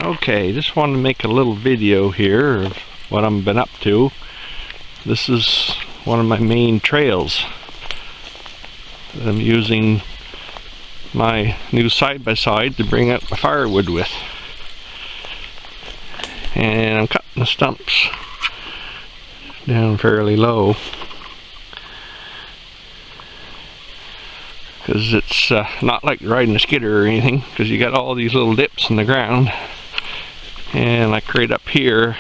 Okay, just wanted to make a little video here of what I've been up to. This is one of my main trails that I'm using my new side-by-side to bring out my firewood with. And I'm cutting the stumps down fairly low because it's not like riding a skidder or anything, because you got all these little dips in the ground. And like right up here,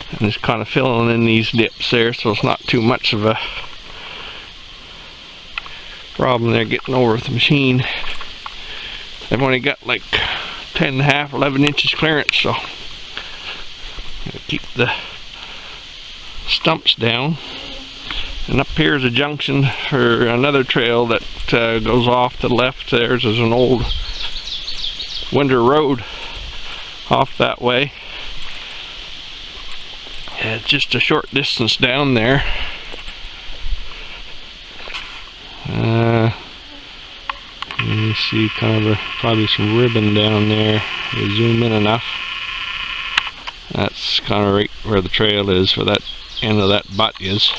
and it's kind of filling in these dips there, so it's not too much of a problem there getting over with the machine. I've only got like 10.5, 11 inches clearance, so keep the stumps down. And up here is a junction for another trail that goes off to the left. There's an old winter road off that way. Yeah, it's just a short distance down there. You see kind of probably some ribbon down there. You zoom in enough. That's kind of right where the trail is, where that end of that butt is.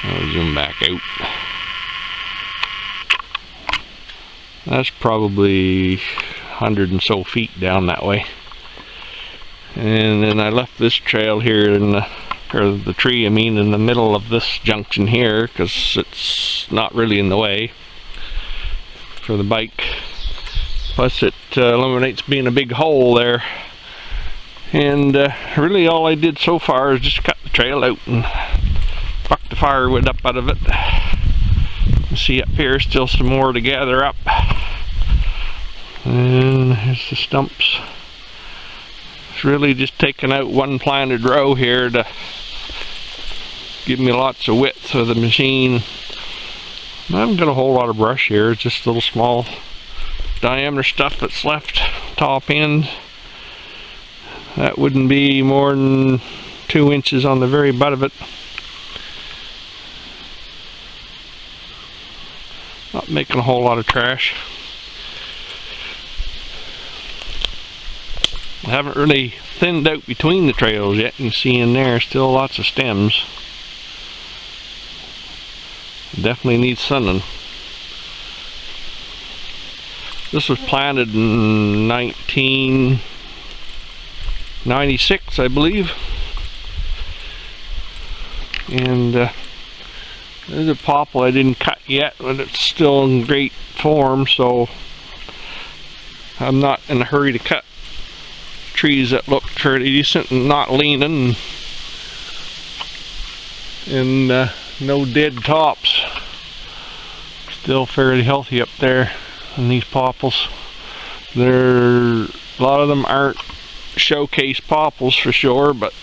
I'll zoom back out. That's probably 100 and so feet down that way. And then I left this trail here in the tree, I mean, in the middle of this junction here, because it's not really in the way for the bike. Plus it eliminates being a big hole there. And really all I did so far is just cut the trail out and buck the firewood up out of it. You see up here still some more to gather up. And here's the stumps. It's really just taking out one planted row here to give me lots of width with the machine. I haven't got a whole lot of brush here, it's just little small diameter stuff that's left top end. That wouldn't be more than 2 inches on the very butt of it. Not making a whole lot of trash. I haven't really thinned out between the trails yet. You can see in there still lots of stems. Definitely needs sunning. This was planted in 1996, I believe. And there's a poplar I didn't cut yet, but it's still in great form, so I'm not in a hurry to cut trees that look pretty decent and not leaning, and no dead tops. Still fairly healthy up there in these popples. A lot of them aren't showcase popples for sure, but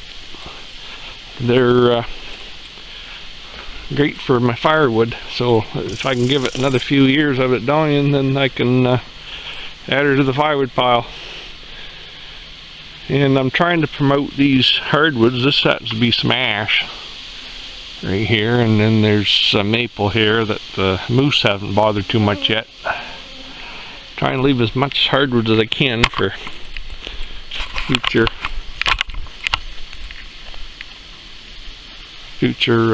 they're great for my firewood. So if I can give it another few years of it dying, then I can add her to the firewood pile. And I'm trying to promote these hardwoods. This happens to be some ash right here, and then there's a maple here that the moose haven't bothered too much yet. Trying to leave as much hardwoods as I can for future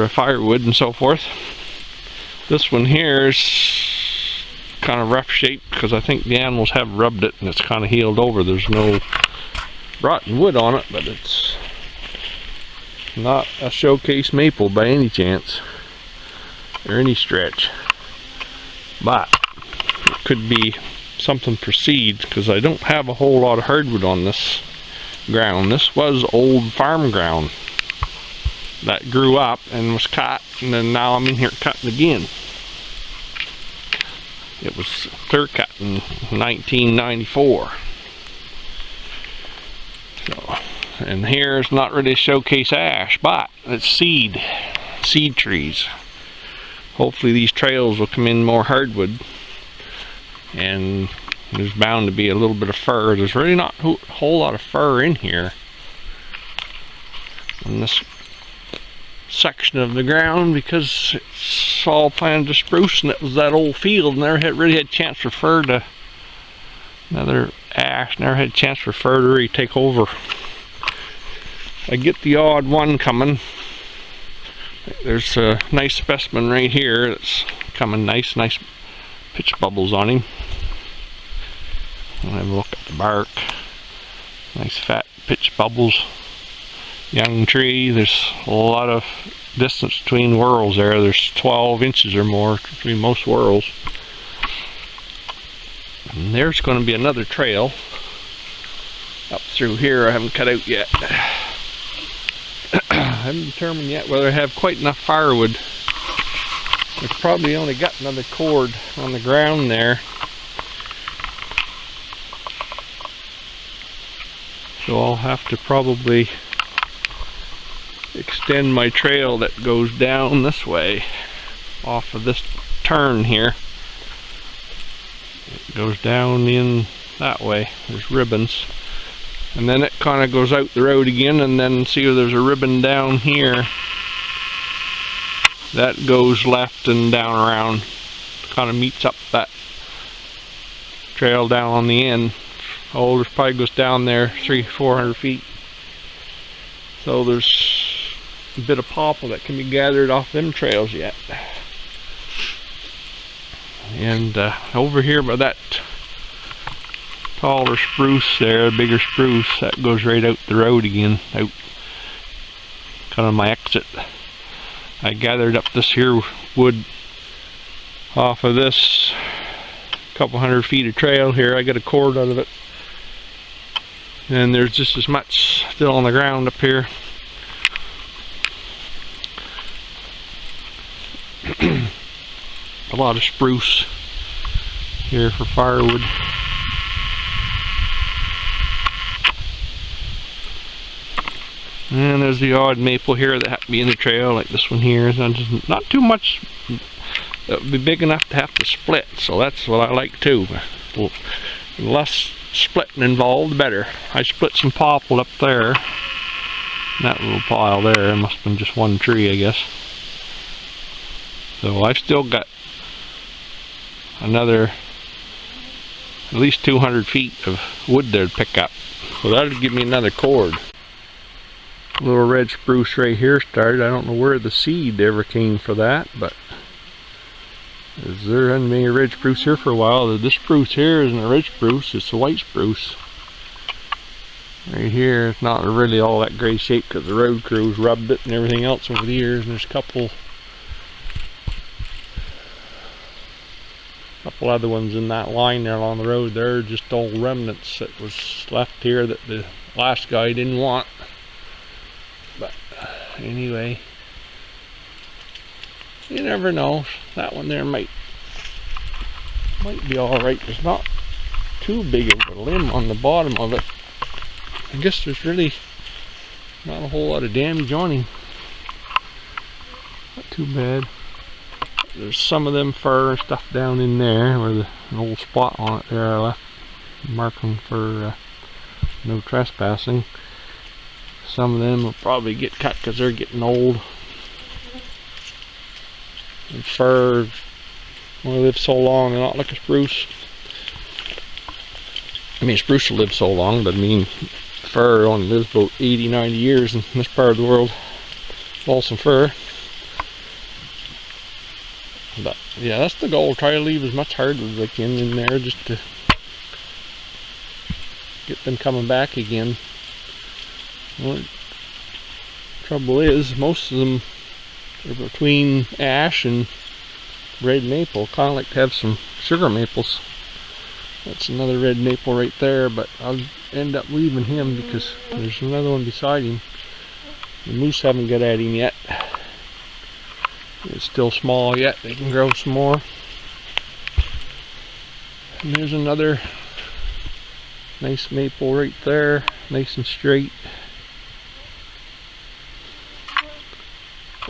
firewood and so forth. This one here is kind of rough shape because I think the animals have rubbed it and it's kind of healed over. There's no rotten wood on it, but it's not a showcase maple by any chance or any stretch, but it could be something for seeds, because I don't have a whole lot of hardwood on this ground. This was old farm ground that grew up and was cut, and then now I'm in here cutting again. It was clear cut in 1994. So, and here's not really a showcase ash, but it's seed trees. Hopefully these trails will come in more hardwood, and there's bound to be a little bit of fir. There's really not a whole lot of fir in here in this section of the ground, because it's all planted to spruce and it was that old field and never really had a chance for fir to another ash ash. Never had a chance for fir to really take over. I get the odd one coming. There's a nice specimen right here that's coming nice pitch bubbles on him. I'll have a look at the bark. Nice fat pitch bubbles. Young tree. There's a lot of distance between whorls there. There's 12 inches or more between most whorls. And there's going to be another trail up through here I haven't cut out yet. I haven't determined yet whether I have quite enough firewood. I've probably only got another cord on the ground there. So I'll have to probably extend my trail that goes down this way off of this turn here. It goes down in that way. There's ribbons. And then it kind of goes out the road again, and then see if there's a ribbon down here that goes left and down around, kind of meets up that trail down on the end. Oh, there's probably goes down there 300-400 feet. So there's a bit of popple that can be gathered off them trails yet. And over here by that taller spruce there, bigger spruce, that goes right out the road again, out kind of my exit. I gathered up this here wood off of this couple 100 feet of trail here. I got a cord out of it, and there's just as much still on the ground up here. A lot of spruce here for firewood. And there's the odd maple here that happens to be in the trail, like this one here. It's not too much that would be big enough to have to split, so that's what I like too. The less splitting involved, the better. I split some popple up there. That little pile there must have been just one tree, I guess. So I've still got another at least 200 feet of wood there to pick up. So that'll give me another cord. Little red spruce right here started. I don't know where the seed ever came for that, but there hasn't been a red spruce here for a while. This spruce here isn't a red spruce, it's a white spruce. Right here, it's not really all that great shape because the road crews rubbed it and everything else over the years. And there's a couple other ones in that line there along the road. They're just old remnants that was left here that the last guy didn't want. But anyway, you never know. That one there might be alright. There's not too big of a limb on the bottom of it. I guess there's really not a whole lot of damage on him. Not too bad. There's some of them fir and stuff down in there where an old spot on it there I left marking for no trespassing. Some of them will probably get cut because they're getting old. And fir only live so long, they're not like a spruce. I mean, spruce will live so long, but I mean, fir only lives about 80-90 years in this part of the world. Balsam fir. But yeah, that's the goal. Try to leave as much hardwood as I can in there just to get them coming back again. Well, the trouble is, most of them are between ash and red maple. Kind of like to have some sugar maples. That's another red maple right there, but I'll end up leaving him because there's another one beside him. The moose haven't got at him yet. It's still small yet. They can grow some more. And there's another nice maple right there, nice and straight.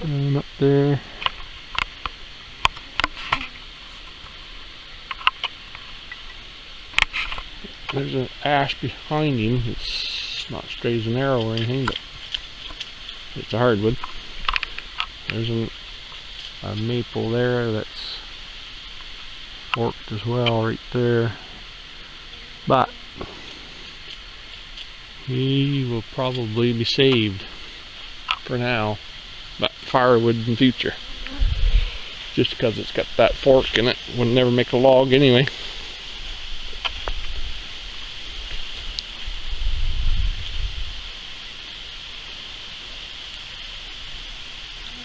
And up there. There's an ash behind him. It's not straight as an arrow or anything, but it's a hardwood. There's a maple there that's forked as well right there. But he will probably be saved for now, but firewood in the future. Just because it's got that fork in it, would never make a log anyway.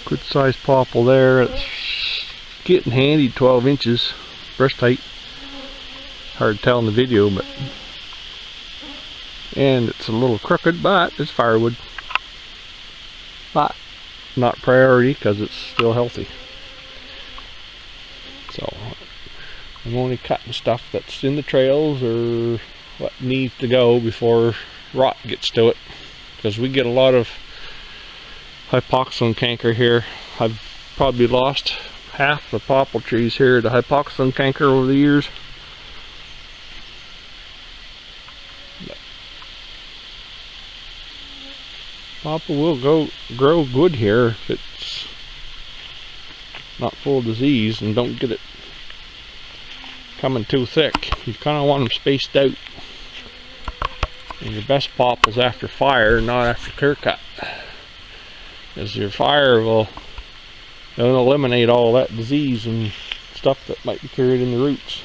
Good sized popple there. It's getting handy, 12 inches breast height. Hard to tell in the video, but and it's a little crooked, but it's firewood. But not priority because it's still healthy. So I'm only cutting stuff that's in the trails or what needs to go before rot gets to it, because we get a lot of hypoxylon canker here. I've probably lost half the popple trees here to hypoxylon canker over the years. Popple will grow good here if it's not full of disease and don't get it coming too thick. You kind of want them spaced out. And your best popple's after fire, not after clear cut. Because your fire will eliminate all that disease and stuff that might be carried in the roots.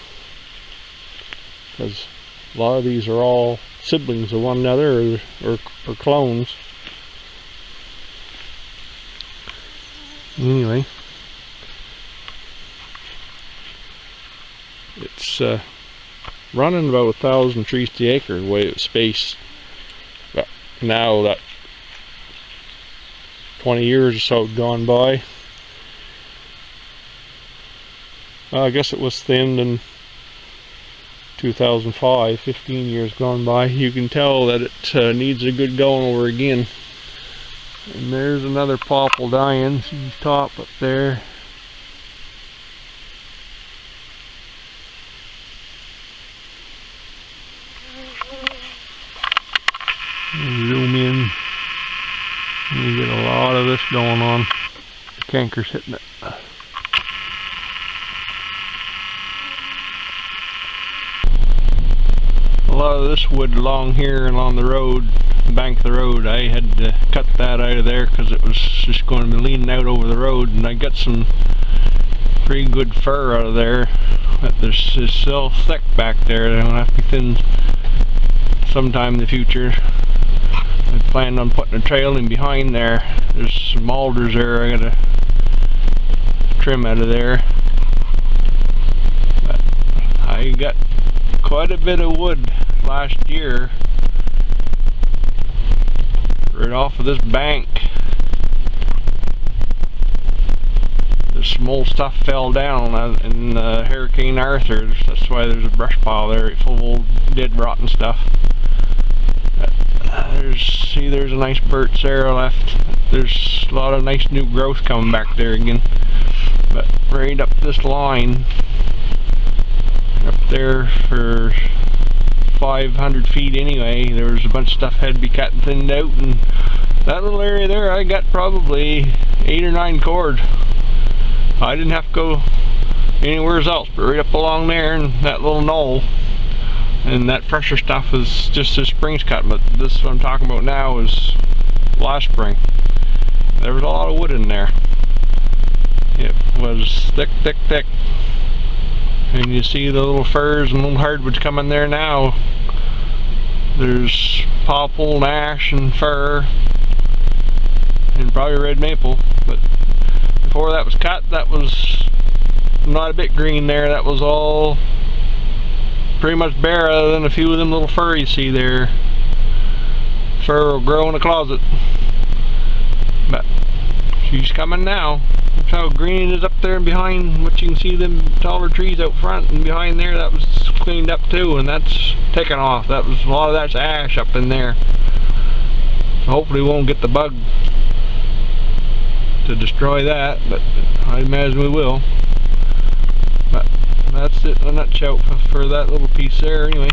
Because a lot of these are all siblings of one another or clones. Anyway, it's running about 1,000 trees to the acre the way it's spaced. But now that 20 years or so gone by, I guess it was thinned in 2005, 15 years gone by. You can tell that it needs a good going over again. And there's another popple dying. See the top up there. Zoom in. You get a lot of this going on. The canker's hitting it. A lot of this wood along here and along the road, bank of the road, I had to cut that out of there because it was just going to be leaning out over the road, and I got some pretty good fir out of there. But there's still thick back there. They're going to have to be thinned sometime in the future. I planned on putting a trail in behind there. There's some alders there I gotta trim out of there. But I got quite a bit of wood last year right off of this bank. There's some old stuff fell down in Hurricane Arthur. That's why there's a brush pile there full of old dead rotten stuff. There's a nice birch there left. There's a lot of nice new growth coming back there again. But right up this line, up there for 500 feet anyway, there was a bunch of stuff had to be cut and thinned out, and that little area there I got probably 8 or 9 cord. I didn't have to go anywhere else but right up along there and that little knoll. And that fresher stuff is just this spring's cut, but this what I'm talking about now is last spring. There was a lot of wood in there. It was thick, thick, thick. And you see the little firs and little hardwoods coming there now. There's popple and ash and fir and probably red maple. But before that was cut, that was not a bit green there. That was all pretty much bare, other than a few of them little fir you see there. Fir will grow in a closet. But she's coming now. That's how green it is up there and behind. What you can see, them taller trees out front and behind there, that was cleaned up too, and that's taken off. That was a lot of that's ash up in there. So hopefully we won't get the bug to destroy that, but I imagine we will. But that's it in a nutshell for that little piece there anyway.